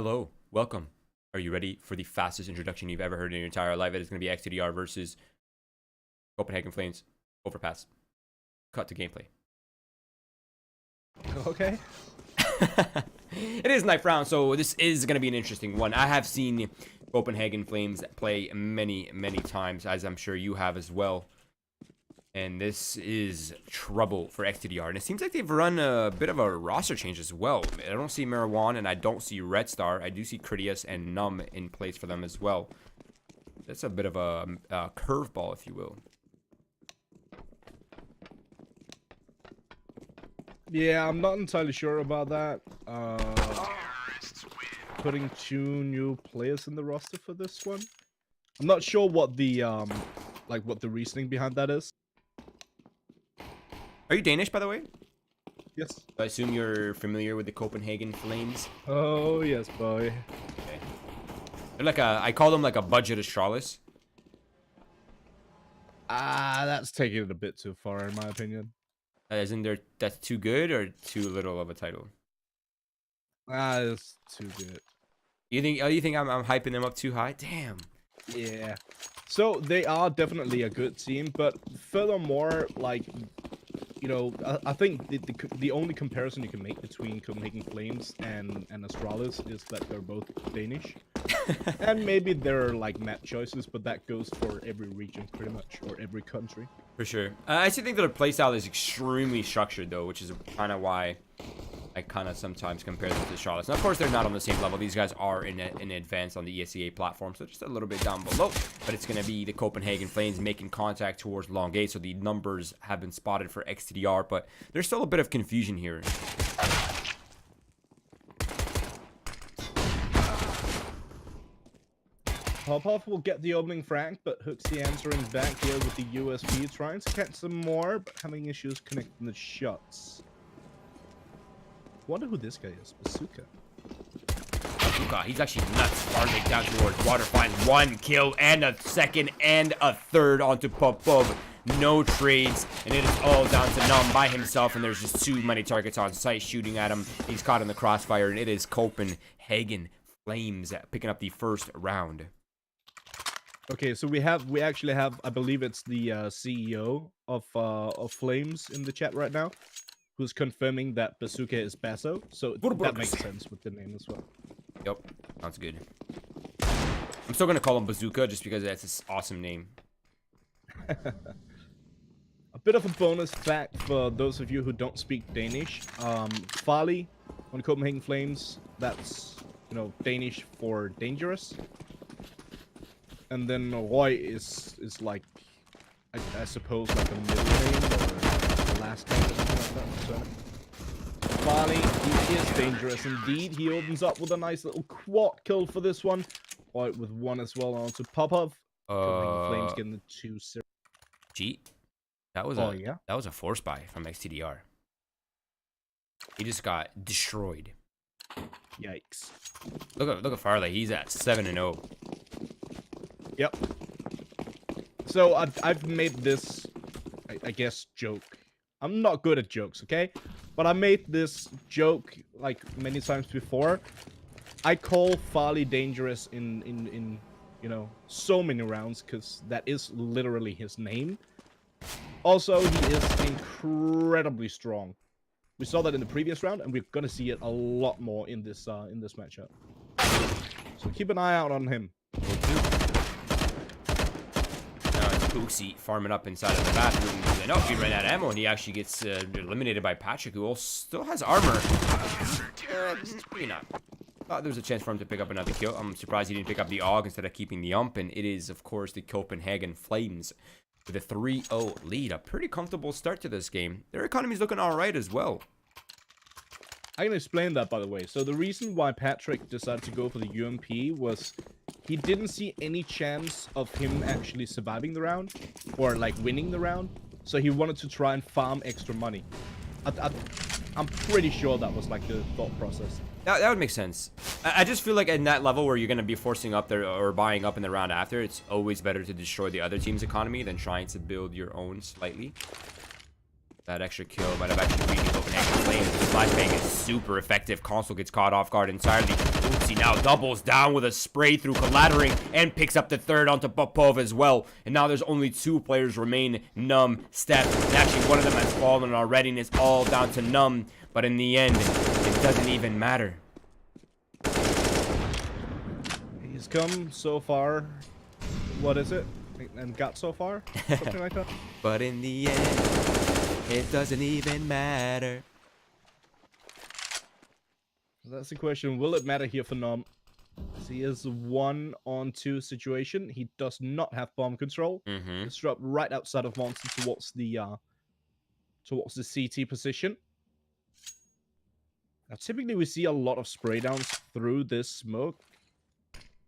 Hello, welcome. Are you ready for the fastest introduction you've ever heard in your entire life? It is going to be ex-tdr versus Copenhagen Flames Overpass. Cut to gameplay. Okay. It is ninth round, so this is going to be an interesting one. I have seen Copenhagen Flames play many times, as I'm sure you have as well. And this is trouble for ex-tdr. And it seems like they've run a bit of a roster change as well. I don't see Marijuana and I don't see Red Star. I do see Critias and Numb in place for them as well. That's a bit of a curveball, if you will. Yeah, I'm not entirely sure about that. Putting 2 new players in the roster for this one. I'm not sure what the what the reasoning behind that is. Are you Danish, by the way? Yes. I assume you're familiar with the Copenhagen Flames. Oh yes, boy. Okay. They're like I call them like a budget Astralis. That's taking it a bit too far, in my opinion. As in, that's too good or too little of a title? It's too good. You think I'm hyping them up too high? Damn. Yeah. So they are definitely a good team, but furthermore, like, you know, I think the only comparison you can make between Copenhagen Flames and Astralis is that they're both Danish. And maybe there are like map choices, but that goes for every region pretty much, or every country. For sure. I actually think that their playstyle is extremely structured though, which is kind of why I kind of sometimes compare them to Charlotte. Now, of course, they're not on the same level. These guys are in advance on the ESEA platform, so just a little bit down below. But it's going to be the Copenhagen Flames making contact towards long gate, so the numbers have been spotted for ex-tdr, but there's still a bit of confusion here. Popov will get the opening frag, but Hooks the answering back here with the USP, trying to catch some more, but having issues connecting the shots. Wonder who this guy is. Bazooka. Bazooka, he's actually nuts. Frederik down towards water, finds 1 kill and a second and a third onto Popov. No trades, and it is all down to Numb by himself, and there's just too many targets on site shooting at him. He's caught in the crossfire, and it is Copenhagen Flames picking up the first round. Okay, so we actually have, I believe it's the CEO of Flames in the chat right now, who's confirming that Bazooka is Basso, so that makes sense with the name as well. Yep, sounds good. I'm still gonna call him Bazooka just because that's his awesome name. A bit of a bonus fact for those of you who don't speak Danish. Farley on Copenhagen Flames, that's, you know, Danish for dangerous. And then Roy is like, I suppose, like a middle name or the last name or something like that. So, Farley, he is dangerous indeed. He opens up with a nice little quad kill for this one. Roy with 1 as well onto Popov. Flames getting the 2-0. GieTe, that was that was a force buy from ex-tdr. He just got destroyed. Yikes! Look at Farley. He's at 7-0. Yep. So I've made this, I guess, joke. I'm not good at jokes, okay? But I made this joke like many times before. I call Farley dangerous in you know, so many rounds, because that is literally his name. Also, he is incredibly strong. We saw that in the previous round, and we're gonna see it a lot more in this matchup. So keep an eye out on him. Booksy farming up inside of the bathroom. And he ran out of ammo, and he actually gets eliminated by Patrick, who still has armor. Maybe not. Thought there was a chance for him to pick up another kill. I'm surprised he didn't pick up the AUG instead of keeping the UMP, and it is, of course, the Copenhagen Flames with a 3-0 lead. A pretty comfortable start to this game. Their economy's looking all right as well. I can explain that, by the way. So the reason why Patrick decided to go for the UMP was he didn't see any chance of him actually surviving the round or like winning the round. So he wanted to try and farm extra money. I'm pretty sure that was like the thought process. That would make sense. I just feel like in that level where you're going to be forcing up there or buying up in the round after, it's always better to destroy the other team's economy than trying to build your own slightly. That extra kill might have actually beat the Copenhagen Flames. The flashbang is super effective. Console gets caught off guard entirely. Uzi now doubles down with a spray through Collattering and picks up the third onto Popov as well. And now there's only 2 players remain, Numb, Steph. And actually one of them has fallen already, and it's all down to Numb. But in the end, it doesn't even matter. He's come so far. What is it? And got so far? Something like that? But in the end, it doesn't even matter. That's the question. Will it matter here for Nom? He is 1-on-2 situation. He does not have bomb control. It's dropped right outside of Monster towards the CT position. Now, typically we see a lot of spray downs through this smoke.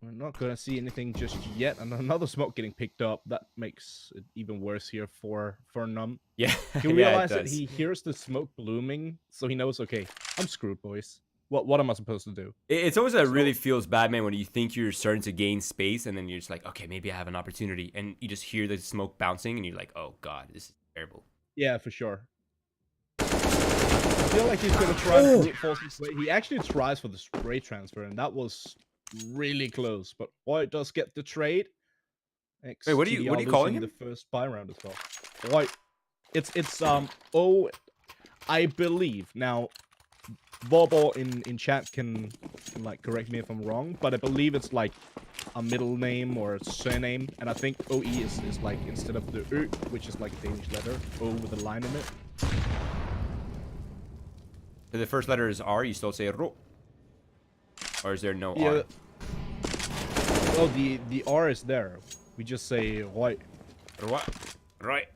We're not gonna see anything just yet, and another smoke getting picked up. That makes it even worse here for Numb. Yeah, He realizes that he hears the smoke blooming, so he knows, okay, I'm screwed, boys. What am I supposed to do? It's always that really feels bad, man, when you think you're starting to gain space, and then you're just like, okay, maybe I have an opportunity, and you just hear the smoke bouncing, and you're like, oh god, this is terrible. Yeah, for sure. I feel like he's gonna try to brute force his way. He actually tries for the spray transfer, and that was really close. But White does get the trade. Wait, what are you calling him? The first buy round as well. White. It's oh, I believe now. Bobo in chat can like correct me if I'm wrong, but I believe it's like a middle name or a surname, and I think OE is like instead of the Ö, which is like a Danish letter, O with a line in it. So the first letter is R, you still say Ro? Or is there no yeah. R? Well, the R is there. We just say Roy. Right.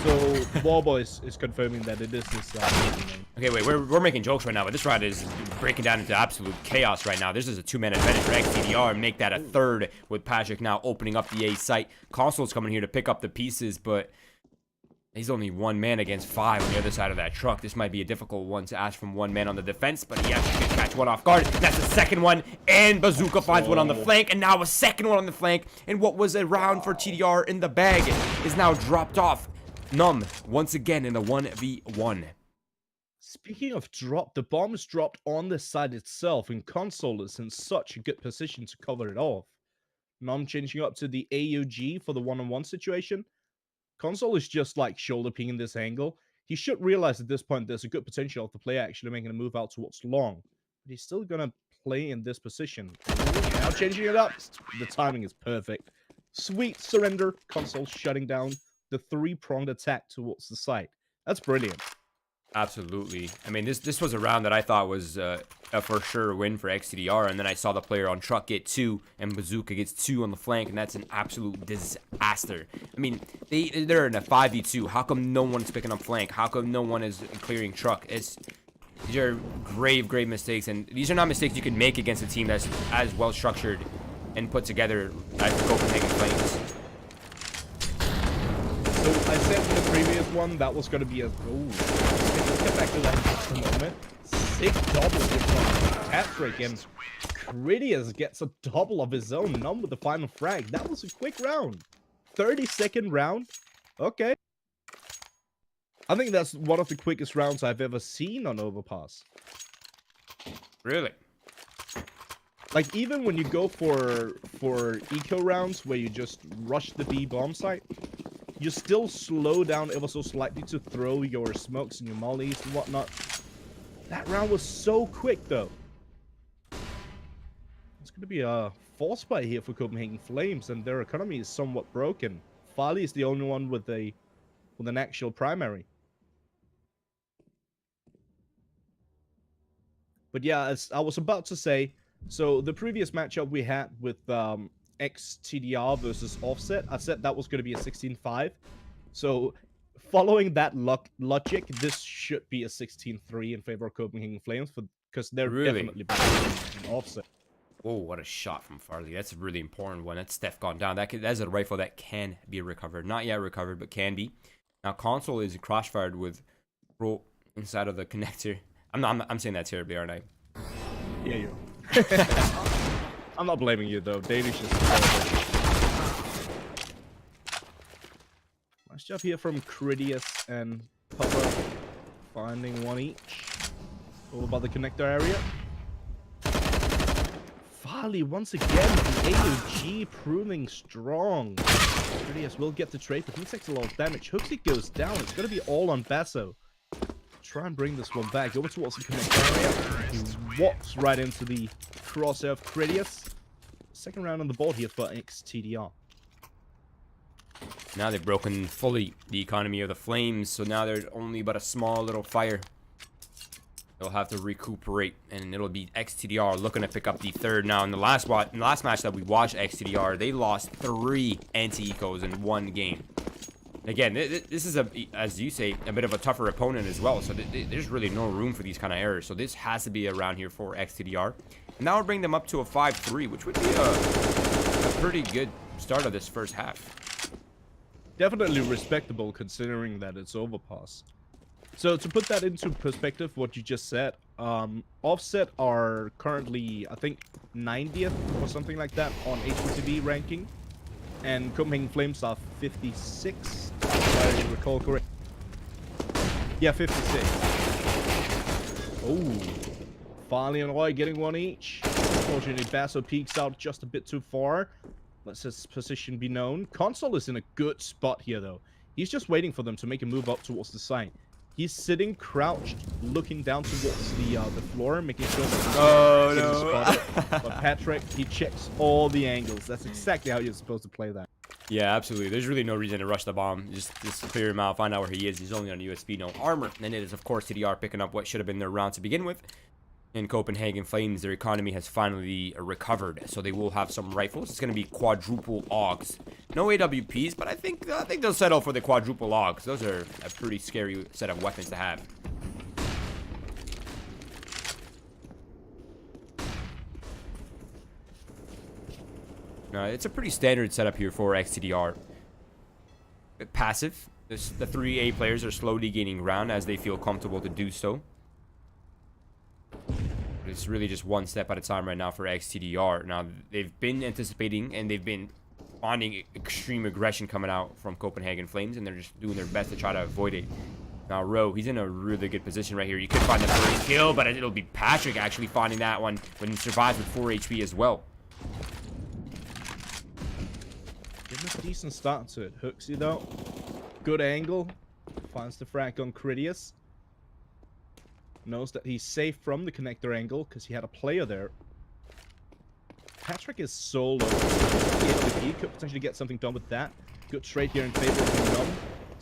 So Bobo is confirming that it is his name. Okay, wait, we're making jokes right now, but this round is breaking down into absolute chaos right now. This is a 2-man advantage for ex-tdr, and make that a third with Patrick now opening up the A site. Console's coming here to pick up the pieces, but he's only 1 man against 5 on the other side of that truck. This might be a difficult one to ask from 1 man on the defense, but he actually did catch one off guard. That's the second one, and Bazooka finds one on the flank, and now a second one on the flank, and what was a round for TDR in the bag is now dropped off. Numb, once again in the 1v1. Speaking of drop, the bomb is dropped on the side itself, and Console is in such a good position to cover it off. Numb changing up to the AUG for the 1-on-1 situation. Console is just like shoulder pinging this angle. He should realize at this point there's a good potential of the player actually making a move out towards long. But he's still gonna play in this position. Now changing it up. The timing is perfect. Sweet surrender. Console shutting down the 3-pronged attack towards the site. That's brilliant. Absolutely. I mean, this was a round that I thought was a for sure win for ex-tdr, and then I saw the player on truck get 2, and Bazooka gets 2 on the flank, and that's an absolute disaster. I mean, they're in a 5v2. How come no one's picking up flank? How come no one is clearing truck? These are grave mistakes, and these are not mistakes you can make against a team that's as well structured and put together as the Copenhagen Flames. So I said in the previous one that was going to be a let's get back to that in a moment. Sick double here from Patrick, and Critias gets a double of his own. Numb with the final frag. That was a quick round. 30-second round. Okay. I think that's one of the quickest rounds I've ever seen on Overpass. Really? Like, even when you go for eco rounds where you just rush the B bomb site, you still slow down ever so slightly to throw your smokes and your mollies and whatnot. That round was so quick, though. It's going to be a force fight here for Copenhagen Flames, and their economy is somewhat broken. Farley is the only one with an actual primary. But yeah, as I was about to say, so the previous matchup we had with ex-tdr versus Offset, I said that was going to be a 16-5. So following that logic, this should be a 16-3 in favor of Copenhagen Flames, because they're definitely better than Offset. Oh, what a shot from Farley. That's a really important one. That's Steph gone down. That's a rifle that can be recovered. Not yet recovered, but can be. Now, Console is cross-fired with Pro inside of the connector. I'm saying that terribly, aren't I? Yeah, you are. I'm not blaming you, though. Danish is terrible. Nice job here from Critias and Papa, finding one each. All about the connector area. Farley once again, the AUG proving strong. Critias will get the trade, but he takes a lot of damage. Hooksy goes down. It's going to be all on Basso. Try and bring this one back over towards the connect area. He walks right into the crosshair of Critias. Second round on the board here for ex-tdr. Now they've broken fully the economy of the flames, so now there's only but a small little fire. They'll have to recuperate, and it'll be ex-tdr looking to pick up the third. Now, in the last match that we watched ex-tdr, they lost 3 anti-ecos in 1 game. Again, this is, as you say, a bit of a tougher opponent as well, so there's really no room for these kind of errors. So this has to be around here for ex-tdr. And that will bring them up to a 5-3, which would be a pretty good start of this first half. Definitely respectable considering that it's overpass. So to put that into perspective, what you just said, Offset are currently, I think, 90th or something like that on HPTV ranking. And Copenhagen Flames are 56, if I recall correct. Yeah, 56. Oh, Farley and Roy getting one each. Unfortunately, Basso peeks out just a bit too far. Let's his position be known. Console is in a good spot here, though. He's just waiting for them to make a move up towards the side. He's sitting crouched, looking down towards the floor, making sure that he's spotted. But Patrick, he checks all the angles. That's exactly how you're supposed to play that. Yeah, absolutely. There's really no reason to rush the bomb. Just clear him out, find out where he is. He's only on USB, no armor. And it is, of course, TDR picking up what should have been their round to begin with. In Copenhagen Flames, their economy has finally recovered, so they will have some rifles. It's going to be quadruple AUGs. No AWPs, but I think they'll settle for the quadruple AUGs. Those are a pretty scary set of weapons to have. It's a pretty standard setup here for ex-tdr. Passive. The 3A players are slowly gaining ground as they feel comfortable to do so. It's really just one step at a time right now for ex-tdr. Now, they've been anticipating and they've been finding extreme aggression coming out from Copenhagen Flames, and they're just doing their best to try to avoid it. Now, Ro, he's in a really good position right here. You could find the first kill, but it'll be Patrick actually finding that one when he survives with 4 HP as well. Getting a decent start to it. Hooksy, though. Good angle. Finds the frag on Critias. Knows that he's safe from the connector angle because he had a player there. Patrick is so low. He could potentially get something done with that. Good trade here in favor of him.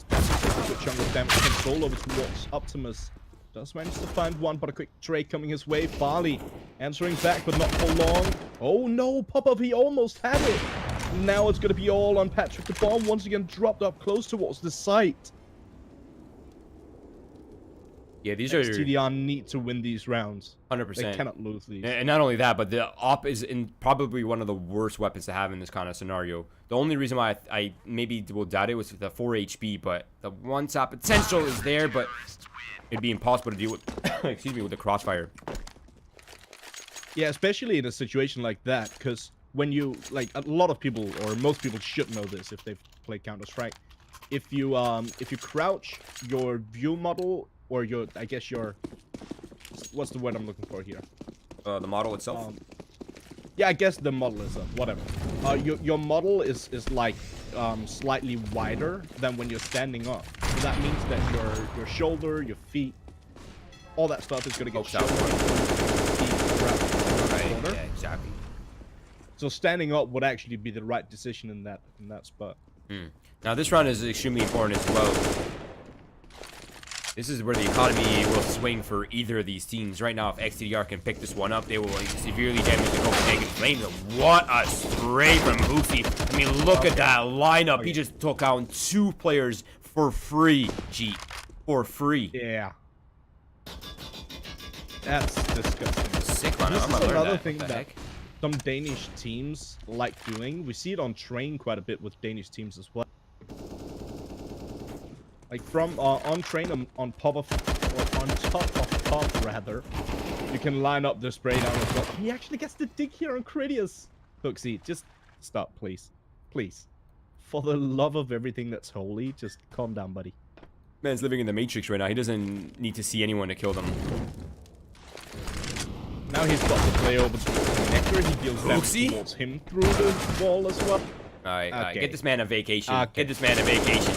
Patrick takes a good chunk of damage control over towards Optimus. Does manage to find one, but a quick trade coming his way. Farley answering back, but not for long. Oh no, Pop-Up, he almost had it. Now it's going to be all on Patrick. The bomb once again dropped up close towards the site. Yeah, these are... TDR need to win these rounds. 100%. They cannot lose these. And not only that, but the op is in probably one of the worst weapons to have in this kind of scenario. The only reason why I maybe will doubt it was the 4 HP, but the one-shot potential is there, but it'd be impossible to deal with, excuse me, with the crossfire. Yeah, especially in a situation like that, because when you, like, a lot of people, or most people should know this if they've played Counter-Strike. If you crouch, your view model, or your, I guess your, what's the word I'm looking for here? The model itself? Yeah, I guess the model is whatever. Your model is like slightly wider than when you're standing up. So that means that your shoulder, your feet, all that stuff is gonna get shot. Right, yeah, exactly. So standing up would actually be the right decision in that spot. Now this round is extremely important as well. This is where the economy will swing for either of these teams. Right now, if ex-tdr can pick this one up, they will severely damage the Copenhagen Flames. What a spray from Boosie. I mean, look at that lineup. He just took out 2 players for free, GieTe. For free. Yeah. That's disgusting. Sick lineup. This is another thing that some Danish teams like doing. We see it on Train quite a bit with Danish teams as well. Like from on Train on Pop-Up, or on top of Pop rather, you can line up the spray down as well. He actually gets the dig here on Critias. Hooksy, just stop, please. Please. For the love of everything that's holy, just calm down, buddy. Man's living in the Matrix right now. He doesn't need to see anyone to kill them. Now he's got to play over to the after he deals damage towards him through the wall as well. Alright, Okay. get this man a vacation. Okay. Get this man a vacation.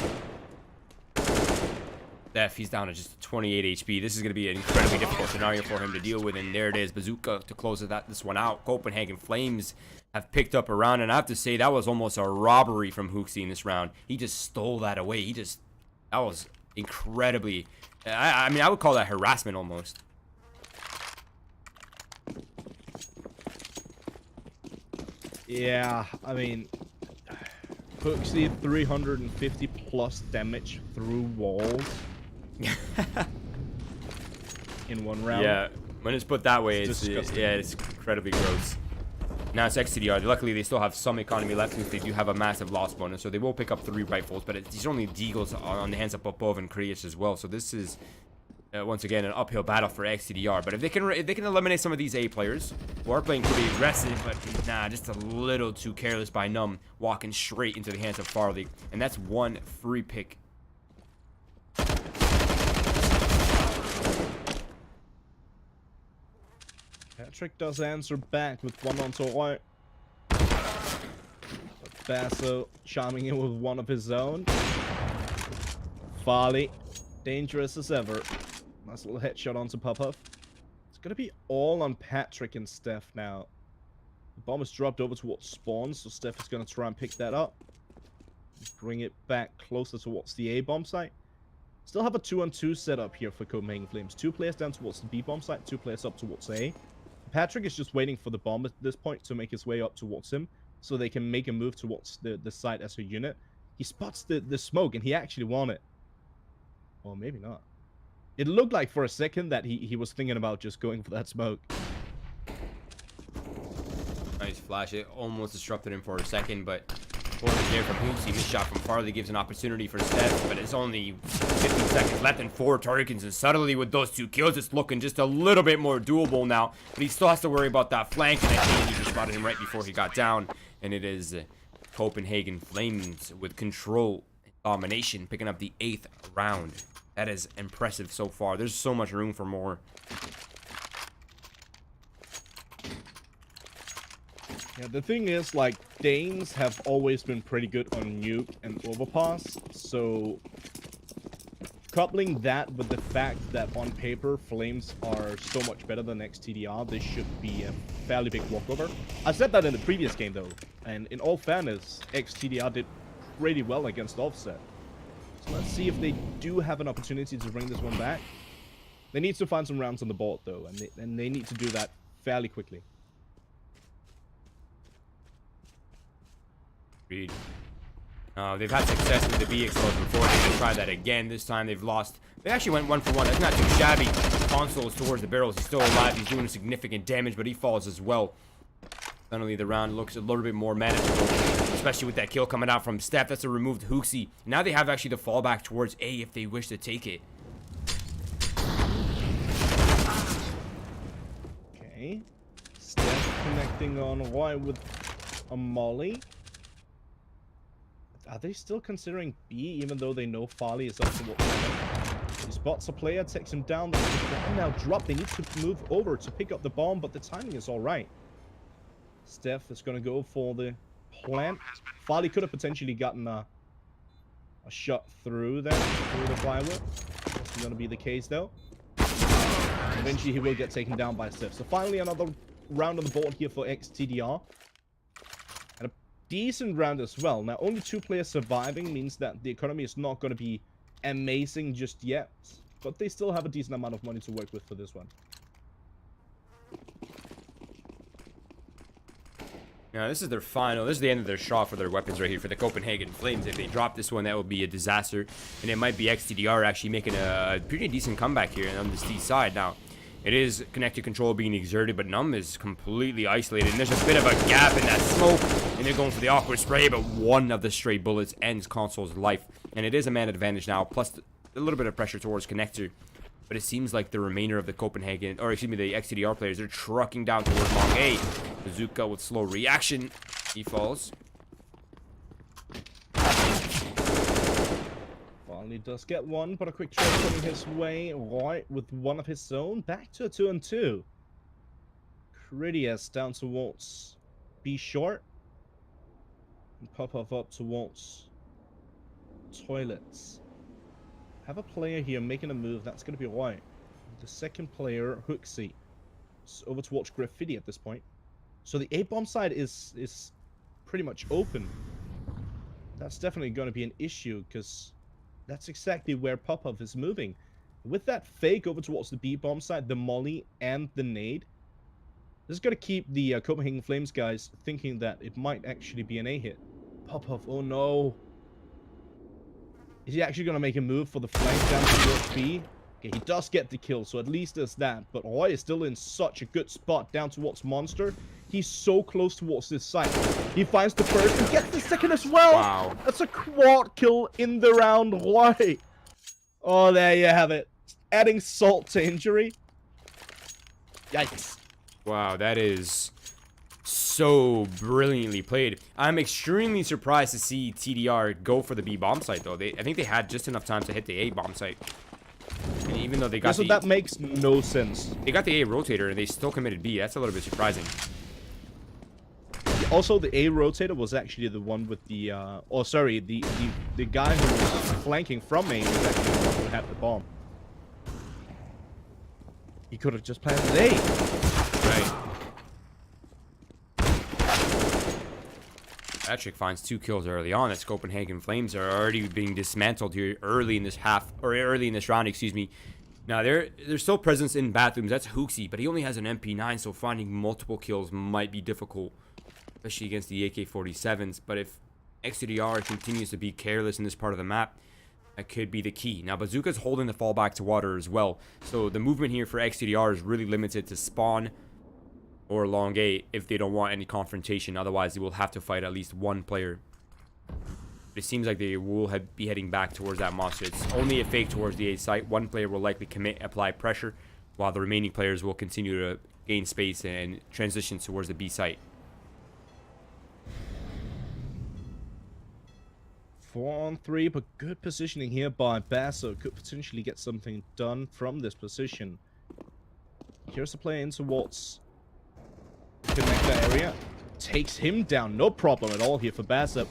Def, he's down to just 28 HP. This is going to be an incredibly difficult scenario for him to deal with. And there it is, Bazooka to close this one out. Copenhagen Flames have picked up a round. And I have to say, that was almost a robbery from Hooksy in this round. He just stole that away. That was incredibly... I mean, I would call that harassment almost. Yeah, I mean... Hooksy 350 plus damage through walls. In one round. Yeah, when it's put that way, it's disgusting. it's incredibly gross. Now it's ex-tdr. Luckily, they still have some economy left since they do have a massive loss bonus, so they will pick up 3 rifles. But these are only deagles on the hands of Popov and Krius as well. So this is once again an uphill battle for ex-tdr. But if they can eliminate some of these A players who are playing pretty aggressive, but nah, just a little too careless by Numb, walking straight into the hands of Farley, and that's 1 free pick. Patrick does answer back with 1 onto right. Basso chiming in with 1 of his own. Farley, dangerous as ever. Nice little headshot onto Popov. It's gonna be all on Patrick and Steph now. The bomb is dropped over towards spawn, so Steph is gonna try and pick that up. Bring it back closer towards the A bomb site. Still have a 2-on-2 setup here for Copenhagen Flames. 2 players down towards the B bomb site, 2 players up towards A. Patrick is just waiting for the bomb at this point to make his way up towards him, so they can make a move towards the site as a unit. He spots the smoke, and he actually won it. Or maybe not. It looked like for a second that he was thinking about just going for that smoke. Nice flash. It almost disrupted him for a second, but forward there from Hooksy. This shot from Farley gives an opportunity for Steph, but it's only 15 seconds left and 4 Turricans, and suddenly with those 2 kills, it's looking just a little bit more doable now. But he still has to worry about that flank, and I think he just spotted him right before he got down. And it is Copenhagen Flames with control and domination, picking up the 8th round. That is impressive so far. There's so much room for more. Yeah, the thing is, like, Danes have always been pretty good on nuke and overpass, so coupling that with the fact that on paper Flames are so much better than ex-tdr, this should be a fairly big walkover. I said that in the previous game though, and in all fairness, ex-tdr did pretty well against Offset. So let's see if they do have an opportunity to bring this one back. They need to find some rounds on the board though, and they need to do that fairly quickly. Agreed. They've had success with the B explosion before. They're going to try that again. This time they've lost. They actually went 1 for 1. That's not too shabby. Consoles towards the barrels. He's still alive. He's doing significant damage, but he falls as well. Suddenly the round looks a little bit more manageable, especially with that kill coming out from Steph. That's a removed Hooksy. Now they have actually the fallback towards A if they wish to take it. Okay. Steph connecting on Y with a molly. Are they still considering B, even though they know Farley is up towards them? He spots a player, takes him down. The bomb now dropped. They need to move over to pick up the bomb, but the timing is all right. Steph is going to go for the plant. Farley could have potentially gotten a shot through there, through the plywood. That's going to be the case, though. Eventually, he will get taken down by Steph. So finally, another round on the board here for ex-tdr. Decent round as well. Now, only 2 players surviving means that the economy is not going to be amazing just yet, but they still have a decent amount of money to work with for this one. Now, this is their final. This is the end of their shot for their weapons right here for the Copenhagen Flames. If they drop this one, that would be a disaster, and it might be ex-tdr actually making a pretty decent comeback here on the C side. Now, it is connected control being exerted, but Numb is completely isolated. And there's a bit of a gap in that smoke. And they're going for the awkward spray, but one of the stray bullets ends Console's life. And it is a man advantage now, plus a little bit of pressure towards Connector. But it seems like the remainder of the Copenhagen, or excuse me, the ex-tdr players, they're trucking down towards Long A. Bazooka with slow reaction. He falls. Farley does get one, but a quick trade coming his way, right with one of his own. Back to a 2-on-2. Prettiest down towards B short. And Popov up towards toilets. Have a player here making a move. That's going to be white. The second player, Hooksy, is over to watch Graffiti at this point. So the A-bomb side is pretty much open. That's definitely going to be an issue because that's exactly where Popov is moving. With that fake over towards the B-bomb side, the molly and the nade, this is going to keep the Copenhagen Flames guys thinking that it might actually be an A hit. Popov, oh no. Is he actually going to make a move for the flank down towards B? Okay, he does get the kill, so at least there's that. But Roy is still in such a good spot down towards Monster. He's so close towards this site. He finds the first and gets the second as well. Wow. That's a quad kill in the round. Why? Oh, there you have it. Adding salt to injury. Yikes. Wow, that is so brilliantly played. I'm extremely surprised to see TDR go for the B bomb site, though. I think they had just enough time to hit the A bomb site. And even though they got that makes no sense. They got the A rotator and they still committed B. That's a little bit surprising. Also, the A rotator was actually the one with the oh sorry, the guy who was flanking from A was actually the one who had the bomb. He could have just planted A. Right. Patrick finds 2 kills early on. As Copenhagen Flames are already being dismantled here early in this early in this round, excuse me. Now there's still presence in bathrooms. That's Hooksy, but he only has an MP9, so finding multiple kills might be difficult, especially against the AK-47s. But if ex-tdr continues to be careless in this part of the map, that could be the key. Now Bazooka's holding the fallback to water as well, so the movement here for ex-tdr is really limited to spawn or long A if they don't want any confrontation. Otherwise, they will have to fight at least one player. But it seems like they will be heading back towards that monster. It's only a fake towards the A site. One player will likely commit, apply pressure, while the remaining players will continue to gain space and transition towards the B site. 4-on-3, but good positioning here by Basso. Could potentially get something done from this position. Here's the play in towards connector area. Takes him down, no problem at all here for Basso.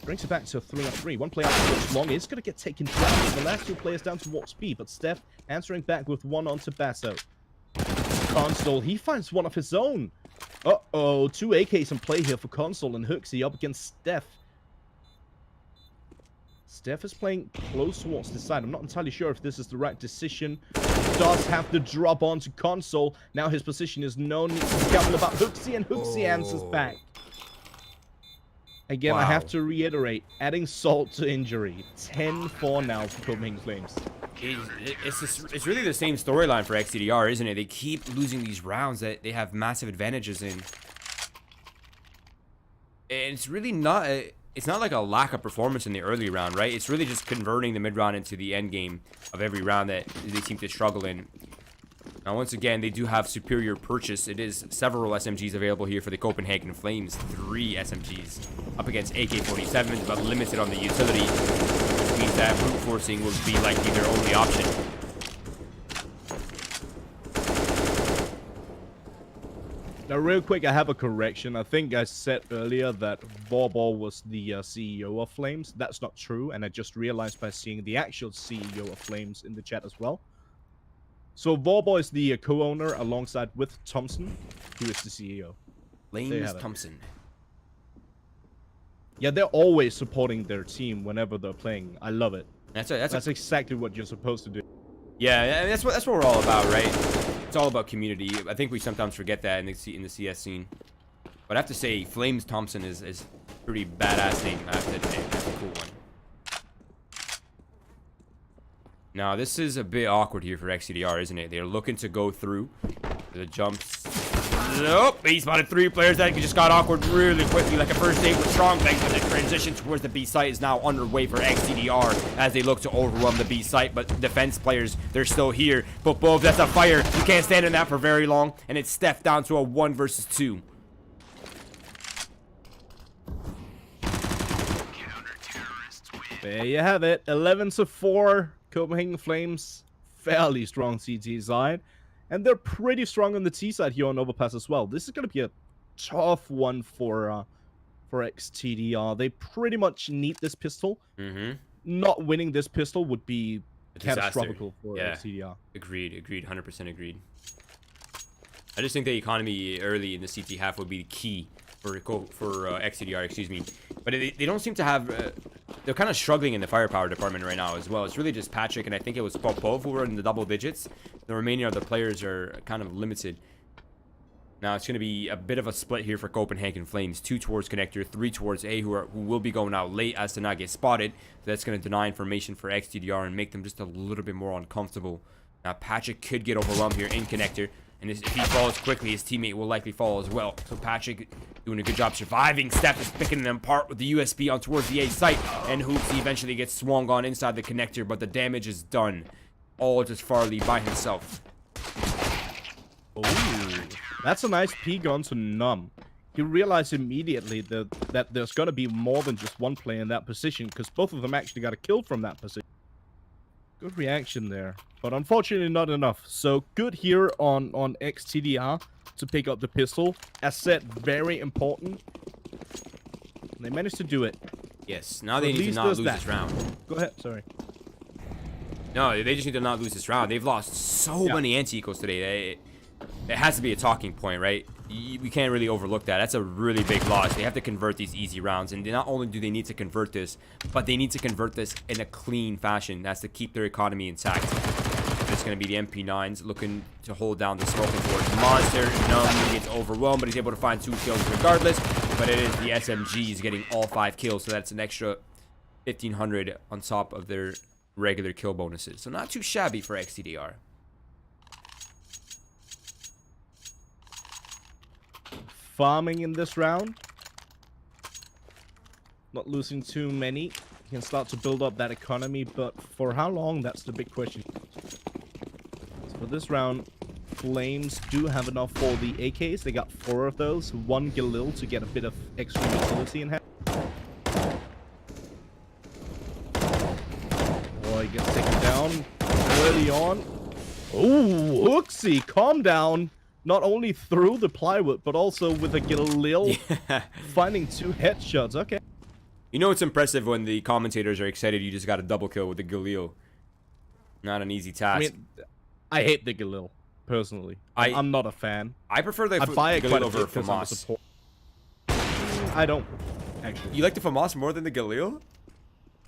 Brings it back to 3-on-3. One player out towards long. It's going to get taken down. The last 2 players down towards B, but Steph answering back with 1 onto Basso. Console, he finds one of his own. Uh-oh, 2 AKs in play here for Console and Hooksy up against Steph. Steph is playing close towards the side. I'm not entirely sure if this is the right decision. He does have to drop onto Console. Now his position is known. Needs to be careful about Hooksy, and Hooksy answers back. Again, Wow. I have to reiterate, adding salt to injury. 10-4 now for Copenhagen Flames. It's really the same storyline for ex-tdr, isn't it? They keep losing these rounds that they have massive advantages in. And it's really not... It's not like a lack of performance in the early round, right? It's really just converting the mid-round into the end game of every round that they seem to struggle in. Now, once again, they do have superior purchase. It is several SMGs available here for the Copenhagen Flames. 3 SMGs up against AK-47s, but limited on the utility, which means that brute forcing will be likely their only option. Now, real quick, I have a correction. I think I said earlier that Vorbal was the CEO of Flames. That's not true, and I just realized by seeing the actual CEO of Flames in the chat as well. So Vorbal is the co-owner alongside with Thompson, who is the CEO. Flames Thompson. Yeah, they're always supporting their team whenever they're playing. I love it. That's exactly what you're supposed to do. Yeah, and that's what we're all about, right? It's all about community. I think we sometimes forget that in the CS scene. But I have to say, Flames Thompson is a pretty badass name. I have to admit, that's a cool one. Now, this is a bit awkward here for ex-tdr, isn't it? They're looking to go through the jumps. Nope, he spotted 3 players. That just got awkward really quickly, like a first aid with strong bank. But the transition towards the B site is now underway for ex-tdr as they look to overrun the B site. But defense players, they're still here. But both, that's a fire. You can't stand in that for very long. And it's Steph down to a 1 versus 2. There you have it. 11-4. Copenhagen Flames, fairly strong CT side. And they're pretty strong on the T side here on Overpass as well. This is going to be a tough one for ex-tdr. They pretty much need this pistol. Not winning this pistol would be catastrophic for ex-tdr. Agreed, 100% agreed. I just think the economy early in the CT half would be key for ex-tdr, excuse me. But they don't seem to have... they're kind of struggling in the firepower department right now as well. It's really just Patrick, and I think it was Popov who were in the double digits. The remaining of the players are kind of limited. Now it's going to be a bit of a split here for Copenhagen Flames. 2 towards connector, 3 towards A, who will be going out late as to not get spotted. So that's going to deny information for ex-tdr and make them just a little bit more uncomfortable. Now Patrick could get overwhelmed here in connector. And if he falls quickly, his teammate will likely fall as well. So Patrick doing a good job surviving. Steph is picking them apart with the USB on towards the A site. And Hoopsy eventually gets swung on inside the connector, but the damage is done. All just Farley by himself. Oh, that's a nice P-gun to Numb. He realized immediately that there's going to be more than just one player in that position, because both of them actually got a kill from that position. Good reaction there, but unfortunately not enough. So good here on ex-tdr to pick up the pistol. As said, very important. They managed to do it. Yes, now they need to not lose this round. Go ahead, sorry. No, they just need to not lose this round. They've lost so many anti-ecos today. It has to be a talking point, right? We can't really overlook that. That's a really big loss. They have to convert these easy rounds, and not only do they need to convert this, but they need to convert this in a clean fashion. That's to keep their economy intact. It's going to be the MP9s looking to hold down the smoking towards Monster. Numb gets overwhelmed, but he's able to find 2 kills regardless. But it is the SMGs getting all 5 kills, so that's an extra 1,500 on top of their regular kill bonuses. So not too shabby for ex-tdr. Farming in this round. Not losing too many. You can start to build up that economy, but for how long? That's the big question. So for this round, Flames do have enough for the AKs. They got 4 of those. 1 Galil to get a bit of extra utility in hand. Oh, he gets taken down early on. Oh, Hooksy, calm down. Not only through the plywood, but also with a Galil finding 2 headshots. Okay. You know it's impressive when the commentators are excited you just got a double kill with the Galil. Not an easy task. I mean, I hate the Galil, personally. I'm not a fan. I prefer the Galil over FAMAS. I don't, actually. You like the FAMAS more than the Galil?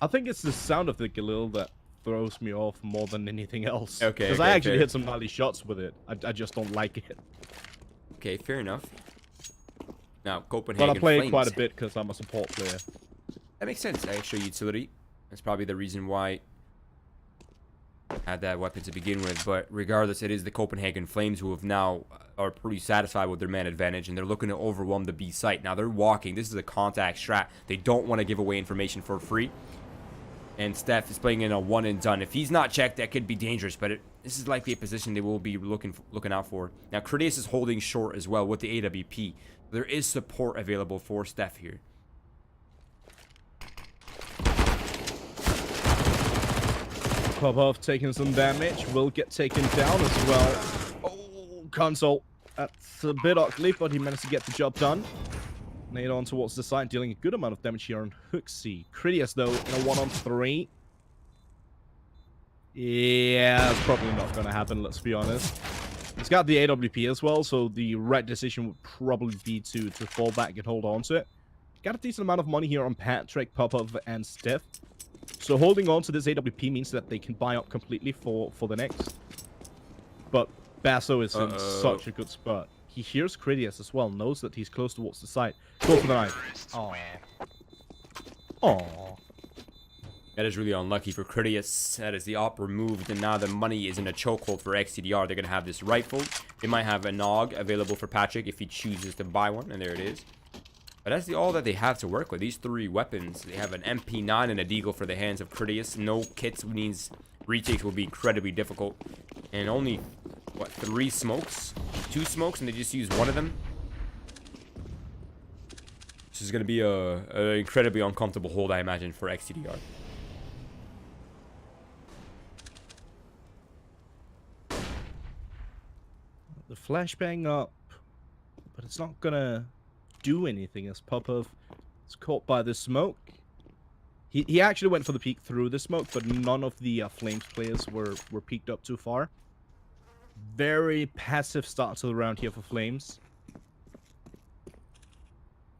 I think it's the sound of the Galil that throws me off more than anything else. Okay. Because I actually hit some gnarly shots with it. I just don't like it. Okay, fair enough. Now, Copenhagen But I play Flames. it quite a bit because I'm a support player. That makes sense. Extra utility. That's probably the reason why I had that weapon to begin with. But regardless, it is the Copenhagen Flames who have now are pretty satisfied with their man advantage, and they're looking to overwhelm the B site. Now they're walking. This is a contact strat. They don't want to give away information for free. And Steph is playing in a 1 and done. If he's not checked, that could be dangerous. But this is likely a position they will be looking out for. Now, Critias is holding short as well with the AWP. There is support available for Steph here. Popov taking some damage. Will get taken down as well. Oh, console. That's a bit ugly, but he managed to get the job done. Nade on towards the side, dealing a good amount of damage here on Hooksy. Critias, though, in a 1-on-3. Yeah, that's probably not going to happen, let's be honest. He's got the AWP as well, so the right decision would probably be to fall back and hold on to it. Got a decent amount of money here on Patrick, Popov, and Steph. So holding on to this AWP means that they can buy up completely for the next. But Basso is in such a good spot. He hears Critias as well, knows that he's close towards the site. Go for the knife. Oh. Oh. That is really unlucky for Critias. That is the op removed, and now the money is in a chokehold for ex-tdr. They're going to have this rifle. They might have a Nog available for Patrick if he chooses to buy one, and there it is. But that's all that they have to work with. These 3 weapons. They have an MP9 and a Deagle for the hands of Critias. No kits means retakes will be incredibly difficult. And only, what, 3 smokes? 2 smokes, and they just use 1 of them? This is going to be an incredibly uncomfortable hold, I imagine, for ex-tdr. the flashbang up, but it's not gonna do anything as Popov is caught by the smoke. He actually went for the peek through the smoke, but none of the Flames players were peeked up too far. Very passive start to the round here for Flames.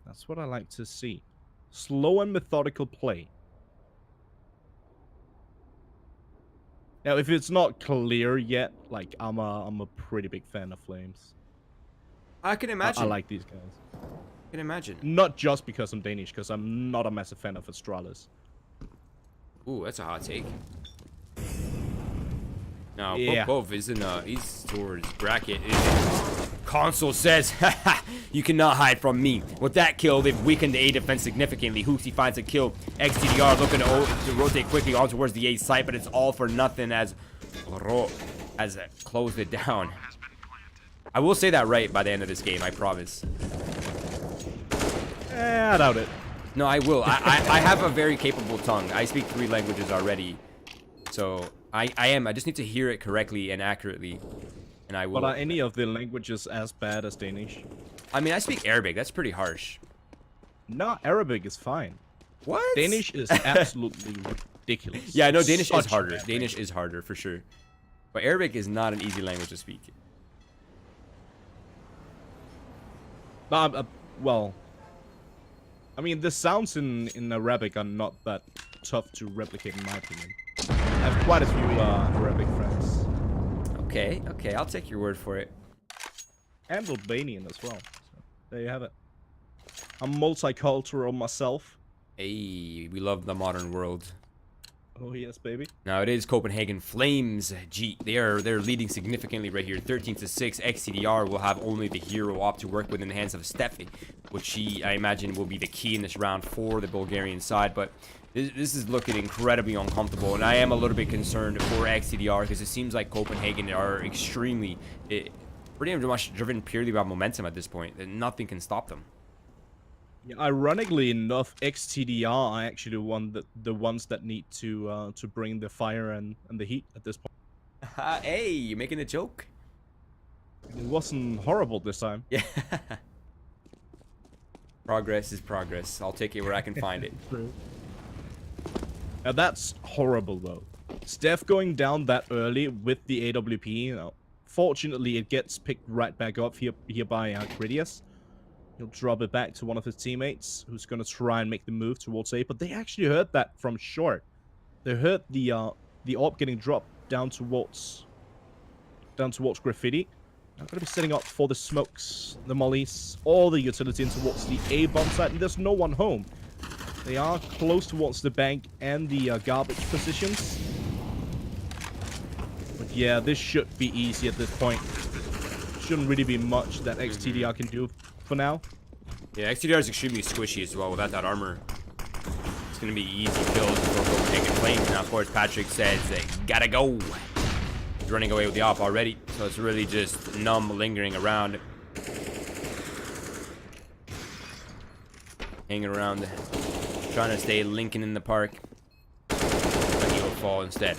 That's what I like to see. Slow and methodical play. Now, if it's not clear yet, like I'm a pretty big fan of Flames. I can imagine. I like these guys. I can imagine. Not just because I'm Danish, because I'm not a massive fan of Astralis. Ooh, that's a hot take. No, Yeah. Popov isn't, he's towards bracket. Console says, haha, you cannot hide from me. With that kill, they've weakened the A defense significantly. Hoopsy finds a kill. ex-tdr looking to rotate quickly on towards the A site, but it's all for nothing as Ro has closed it down. I will say that right by the end of this game, I promise. I doubt it. No, I will. I have a very capable tongue. I speak 3 languages already. So, I just need to hear it correctly and accurately. And I will. But are any of the languages as bad as Danish? I mean, I speak Arabic. That's pretty harsh. No, Arabic is fine. What? Danish is absolutely ridiculous. Yeah, no, Danish is Such harder. bad Danish is harder, for sure. But Arabic is not an easy language to speak. No, well, I mean, the sounds in Arabic are not that tough to replicate, in my opinion. I have quite a few Arabic friends. Okay, okay, I'll take your word for it. And Albanian as well. So, there you have it. I'm multicultural myself. Hey, we love the modern world. Oh, yes, baby. Now it is Copenhagen Flames. They're leading significantly right here, 13-6. ex-tdr will have only the hero op to work with in the hands of Steffi, which I imagine will be the key in this round for the Bulgarian side. But this is looking incredibly uncomfortable, and I am a little bit concerned for ex-tdr because it seems like Copenhagen are extremely, pretty much driven purely by momentum at this point. And nothing can stop them. Yeah, ironically enough, ex-tdr are actually the ones that need to bring the fire and the heat at this point. Hey, you making a joke? It wasn't horrible this time. Yeah. Progress is progress. I'll take it where I can find it. Now that's horrible though. Steph going down that early with the AWP, you know, fortunately it gets picked right back up here by Critias. He'll drop it back to one of his teammates, who's gonna try and make the move towards A. But they actually heard that from short. They heard the AWP getting dropped down towards Graffiti. I'm gonna be setting up for the smokes, the mollies, all the utility in towards the A bomb site, and there's no one home. They are close towards the bank and the garbage positions. But yeah, this should be easy at this point. Shouldn't really be much that ex-tdr can do for now. Yeah, ex-tdr is extremely squishy as well without that armor. It's gonna be easy kills for Copenhagen Flames. Now, of course, Patrick says they gotta go. He's running away with the op already, so it's really just numb lingering around. Hanging around, trying to stay Lincoln in the park. But he will fall instead.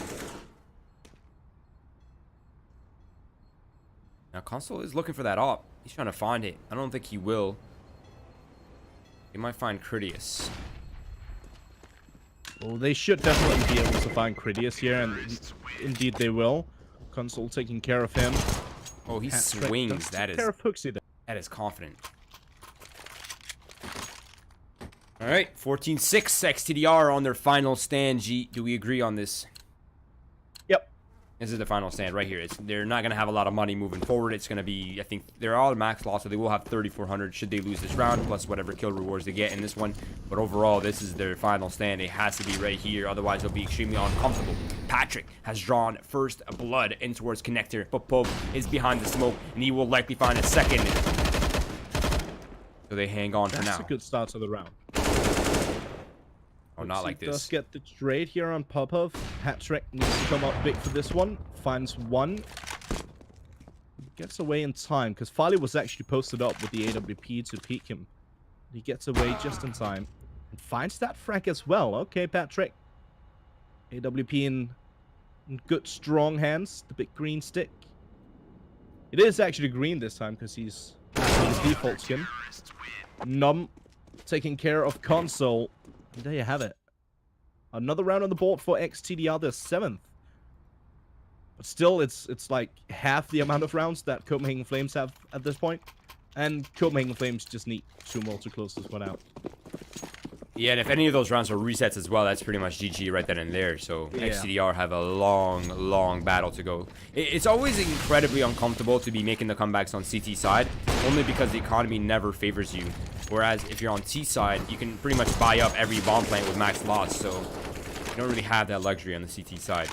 Now, Console is looking for that op. He's trying to find it. I don't think he will. He might find Critias. Well, they should definitely be able to find Critias here, and indeed they will. Console taking care of him. Oh, he swings. That is confident. All right, 14-6. ex-tdr on their final stand. G, do we agree on this? Yep. This is the final stand right here. They're not going to have a lot of money moving forward. It's going to be, I think, they're all max loss, so they will have 3,400 should they lose this round, plus whatever kill rewards they get in this one. But overall, this is their final stand. It has to be right here, otherwise they'll be extremely uncomfortable. Patrick has drawn first blood in towards Connector. Popov is behind the smoke, and he will likely find a second. So they hang on for now. That's a good start to the round. Oh, not like this. Does get the trade here on Popov. Patrick needs to come up big for this one. Finds one. Gets away in time, because Farley was actually posted up with the AWP to peek him. He gets away just in time. And finds that frag as well. Okay, Patrick. AWP in good, strong hands. The big green stick. It is actually green this time because he's his default skin. Num taking care of console. And there you have it. Another round on the board for ex-tdr, the 7th. But still, it's like half the amount of rounds that Copenhagen Flames have at this point. And Copenhagen Flames just need 2 more to close this one out. Yeah, and if any of those rounds are resets as well, that's pretty much GG right then and there. So Yeah. ex-tdr have a long battle to go. It's always incredibly uncomfortable to be making the comebacks on CT side, only because the economy never favors you. Whereas if you're on T side, you can pretty much buy up every bomb plant with max loss, so you don't really have that luxury on the CT side.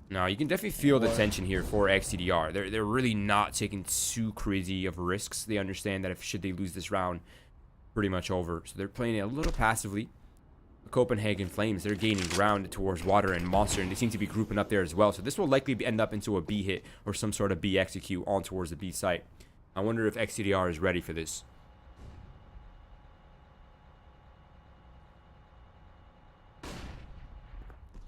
Now, you can definitely feel the tension here for ex-tdr. They're really not taking too crazy of risks. They understand that if should they lose this round, pretty much over. So they're playing it a little passively. The Copenhagen Flames, they're gaining ground towards Water and Monster, and they seem to be grouping up there as well. So this will likely end up into a B hit or some sort of B execute on towards the B site. I wonder if ex-tdr is ready for this.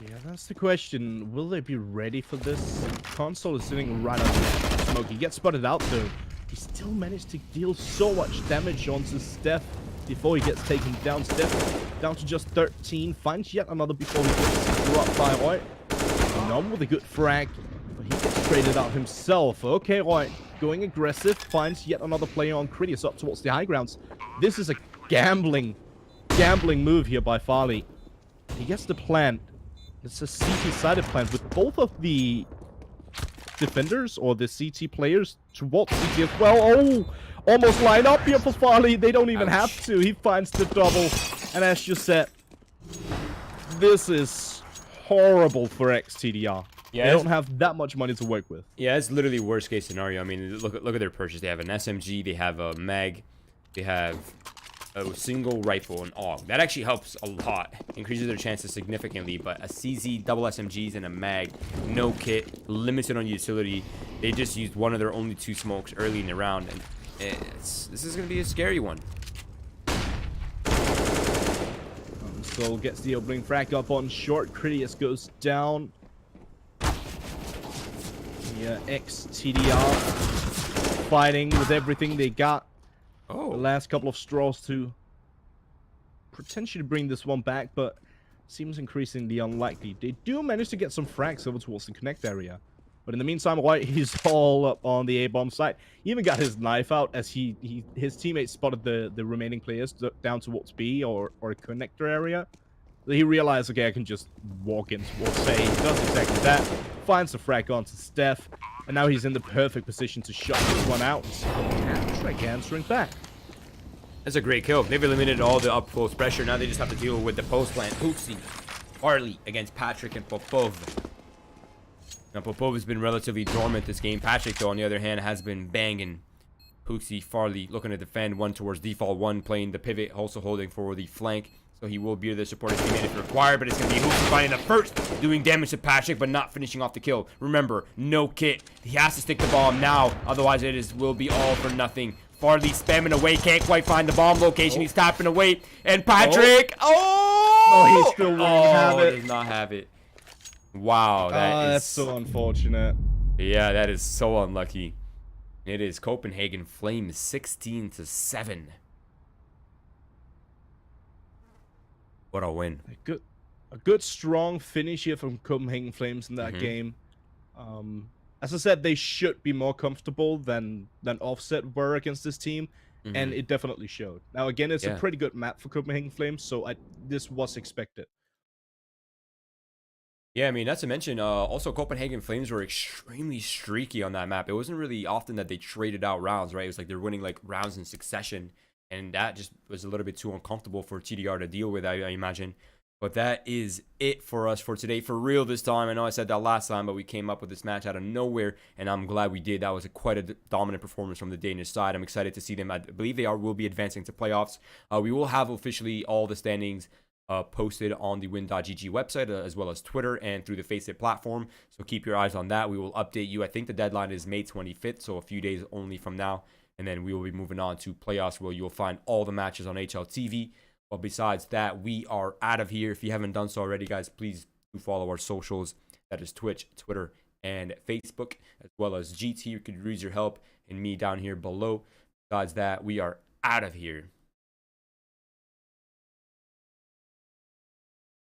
Yeah, that's the question. Will they be ready for this? Console is sitting right on the smoke. He gets spotted out though. He still managed to deal so much damage onto Steph before he gets taken down. Steph down to just 13. Finds yet another before he gets dropped by Roy. None with a good frag, but he gets traded out himself. Okay, Roy going aggressive. Finds yet another player on Critius up towards the high grounds. This is a gambling move here by Farley. He gets the plant. It's a CT-sided plant with both of the defenders or the CT players towards CT as well. Oh, almost line up here for Farley. They don't even have to. He finds the double. And as you said, this is horrible for ex-tdr. Yeah, they don't have that much money to work with. Yeah, it's literally worst case scenario. I mean, look at their purchase. They have an SMG, they have a mag, they have a single rifle and AUG. That actually helps a lot, increases their chances significantly. But a CZ, double SMGs, and a mag, no kit, limited on utility. They just used one of their only 2 smokes early in the round, and this is gonna be a scary one. Skull gets the opening frag up on short. Critius goes down. Yeah, ex-tdr fighting with everything they got. Oh, The last couple of straws to potentially bring this one back, but seems increasingly unlikely. They do manage to get some frags over towards the connect area. But in the meantime, White, he's all up on the A-bomb site. He even got his knife out as his teammates spotted the remaining players down towards B or connector area. He realized, okay, I can just walk in towards A. He does exactly that. Finds the frag onto Steph. And now he's in the perfect position to shut this one out. Patrick answering back. that's a great kill. They've eliminated all the up close pressure. Now they just have to deal with the post plant. Hoopsie, Farley against Patrick and Popov. Now Popov has been relatively dormant this game. Patrick, though, on the other hand, has been banging. Hoopsie, Farley looking to defend, one towards default, one playing the pivot, also holding for the flank. So he will be the supportive teammate if required, but it's going to be Hoopsie finding the first, doing damage to Patrick, but not finishing off the kill. Remember, no kit. He has to stick the bomb now, otherwise it will be all for nothing. Farley spamming away, can't quite find the bomb location. He's tapping away, and Patrick, Oh, he still won't have it. Does not have it. Wow, That's so unfortunate. Yeah, that is so unlucky. It is Copenhagen Flames 16-7. What a win. A good strong finish here from Copenhagen Flames in that game. As I said, they should be more comfortable than Offset were against this team, and it definitely showed. Now again, it's a pretty good map for Copenhagen Flames, so this was expected. Yeah, I mean, not to mention, also Copenhagen Flames were extremely streaky on that map. It wasn't really often that they traded out rounds, right? It was like they're winning like rounds in succession, and that just was a little bit too uncomfortable for TDR to deal with, I imagine. But that is it for us for today, for real this time. I know I said that last time, but we came up with this match out of nowhere, and I'm glad we did. That was quite a dominant performance from the Danish side. I'm excited to see them. I believe they will be advancing to playoffs. We will have officially all the standings posted on the win.gg website, as well as Twitter and through the Faceit platform. So keep your eyes on that. We will update you. I think the deadline is May 25th, so a few days only from now. And then we will be moving on to playoffs, where you'll find all the matches on HLTV. But besides that, we are out of here. If you haven't done so already, guys, please to follow our socials. That is Twitch, Twitter, and Facebook, as well as GT. You could use your help and me down here below. Besides that, we are out of here.